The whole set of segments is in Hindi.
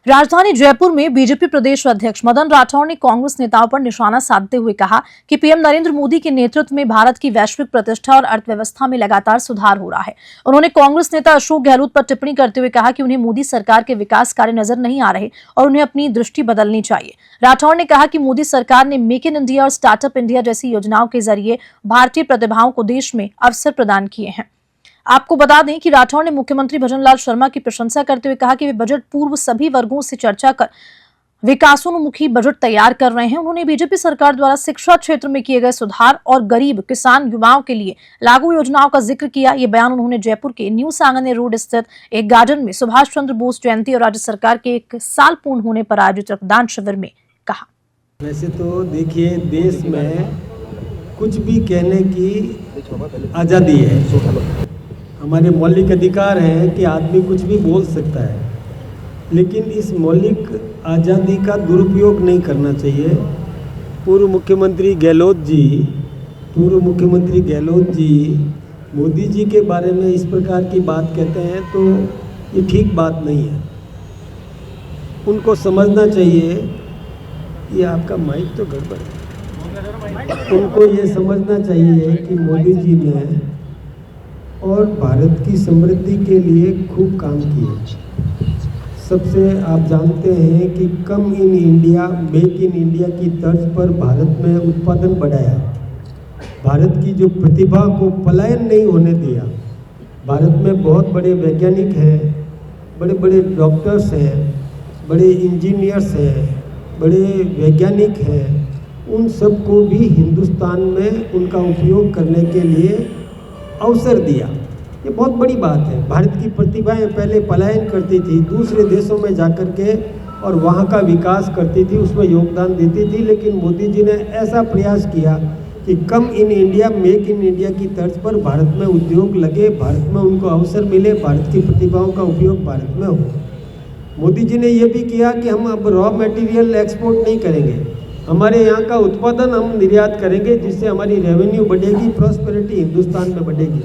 राजधानी जयपुर में बीजेपी प्रदेश अध्यक्ष मदन राठौड़ ने कांग्रेस नेताओं पर निशाना साधते हुए कहा कि पीएम नरेंद्र मोदी के नेतृत्व में भारत की वैश्विक प्रतिष्ठा और अर्थव्यवस्था में लगातार सुधार हो रहा है। उन्होंने कांग्रेस नेता अशोक गहलोत पर टिप्पणी करते हुए कहा कि उन्हें मोदी सरकार के विकास कार्य नजर नहीं आ रहे और उन्हें अपनी दृष्टि बदलनी चाहिए। राठौड़ ने कहा कि मोदी सरकार ने मेक इन इंडिया और स्टार्टअप इंडिया जैसी योजनाओं के जरिए भारतीय प्रतिभाओं को देश में अवसर प्रदान किए हैं। आपको बता दें कि राठौड़ ने मुख्यमंत्री भजनलाल शर्मा की प्रशंसा करते हुए कहा कि वे बजट पूर्व सभी वर्गों से चर्चा कर विकासोन्मुखी बजट तैयार कर रहे हैं। उन्होंने बीजेपी सरकार द्वारा शिक्षा क्षेत्र में किए गए सुधार और गरीब किसान युवाओं के लिए लागू योजनाओं का जिक्र किया। ये बयान उन्होंने जयपुर के न्यू सांगने रोड स्थित एक गार्डन में सुभाष चंद्र बोस जयंती और राज्य सरकार के 1 साल पूर्ण होने पर आयोजित रक्तदान शिविर में कहा। वैसे तो देखिए, देश में कुछ भी कहने की आज़ादी है, हमारे मौलिक अधिकार हैं कि आदमी कुछ भी बोल सकता है, लेकिन इस मौलिक आज़ादी का दुरुपयोग नहीं करना चाहिए। पूर्व मुख्यमंत्री गहलोत जी मोदी जी के बारे में इस प्रकार की बात कहते हैं तो ये ठीक बात नहीं है। उनको समझना चाहिए, ये आपका माइक तो गड़बड़ है। उनको ये समझना चाहिए कि मोदी जी ने और भारत की समृद्धि के लिए खूब काम किए। सबसे आप जानते हैं कि come in India, make in India की तर्ज पर भारत में उत्पादन बढ़ाया, भारत की जो प्रतिभा को पलायन नहीं होने दिया। भारत में बहुत बड़े वैज्ञानिक हैं, बड़े बड़े डॉक्टर्स हैं, बड़े इंजीनियर्स हैं, बड़े वैज्ञानिक हैं, उन सबको भी हिंदुस्तान में उनका उपयोग करने के लिए अवसर दिया। ये बहुत बड़ी बात है। भारत की प्रतिभाएं पहले पलायन करती थी, दूसरे देशों में जाकर के और वहाँ का विकास करती थी, उसमें योगदान देती थी, लेकिन मोदी जी ने ऐसा प्रयास किया कि come in India, make in India की तर्ज पर भारत में उद्योग लगे, भारत में उनको अवसर मिले, भारत की प्रतिभाओं का उपयोग भारत में हो। मोदी जी ने यह भी किया कि हम अब रॉ मटेरियल एक्सपोर्ट नहीं करेंगे, हमारे यहाँ का उत्पादन हम निर्यात करेंगे, जिससे हमारी रेवेन्यू बढ़ेगी, प्रॉस्पेरिटी हिंदुस्तान में बढ़ेगी।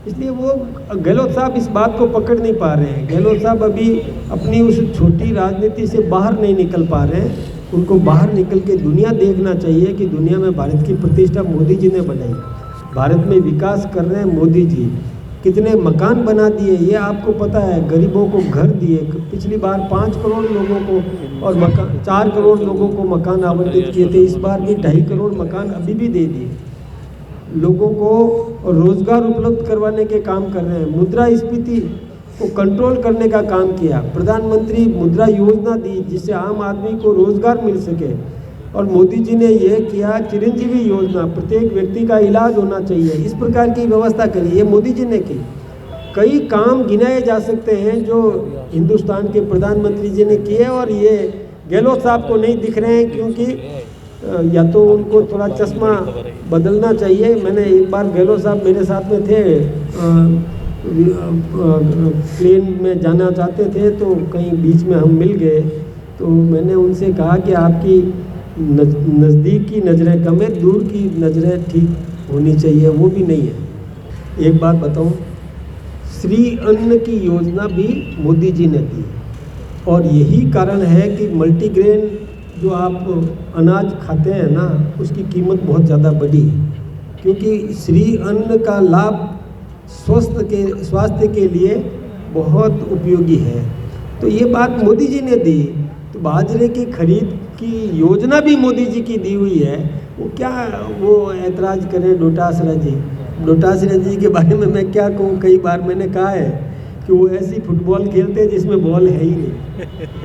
इसलिए वो गहलोत साहब इस बात को पकड़ नहीं पा रहे हैं। गहलोत साहब अभी अपनी उस छोटी राजनीति से बाहर नहीं निकल पा रहे हैं। उनको बाहर निकल के दुनिया देखना चाहिए कि दुनिया में भारत की प्रतिष्ठा मोदी जी ने बनाई, भारत में विकास कर रहे हैं मोदी जी। कितने मकान बना दिए ये आपको पता है, गरीबों को घर दिए। पिछली बार 5 करोड़ लोगों को और 4 करोड़ लोगों को मकान आवंटित किए थे, इस बार भी 2.5 करोड़ मकान अभी भी दे दिए। लोगों को रोजगार उपलब्ध करवाने के काम कर रहे हैं। मुद्रास्फीति को कंट्रोल करने का काम किया, प्रधानमंत्री मुद्रा योजना दी जिससे आम आदमी को रोजगार मिल सके। और मोदी जी ने यह किया चिरंजीवी योजना, प्रत्येक व्यक्ति का इलाज होना चाहिए, इस प्रकार की व्यवस्था करी, ये मोदी जी ने की। कई काम गिनाए जा सकते हैं जो हिंदुस्तान के प्रधानमंत्री जी ने किए और ये गहलोत साहब को नहीं दिख रहे हैं, क्योंकि या तो उनको थोड़ा चश्मा बदलना चाहिए। मैंने एक बार गहलोत साहब मेरे साथ में थे, प्लेन में जाना चाहते थे तो कहीं बीच में हम मिल गए, तो मैंने उनसे कहा कि आपकी नज़दीक की नज़रें कम है, दूर की नज़रें ठीक होनी चाहिए, वो भी नहीं है। एक बात बताऊं, श्री अन्न की योजना भी मोदी जी ने दी और यही कारण है कि मल्टीग्रेन जो आप अनाज खाते हैं ना, उसकी कीमत बहुत ज़्यादा बढ़ी, क्योंकि श्री अन्न का लाभ स्वास्थ्य के लिए बहुत उपयोगी है। तो ये बात मोदी जी ने दी। तो बाजरे की खरीद की योजना भी मोदी जी की दी हुई है। वो ऐतराज़ करें डोटासरा जी के बारे में मैं क्या कहूँ। कई बार मैंने कहा है कि वो ऐसी फुटबॉल खेलते हैं जिसमें बॉल है ही नहीं।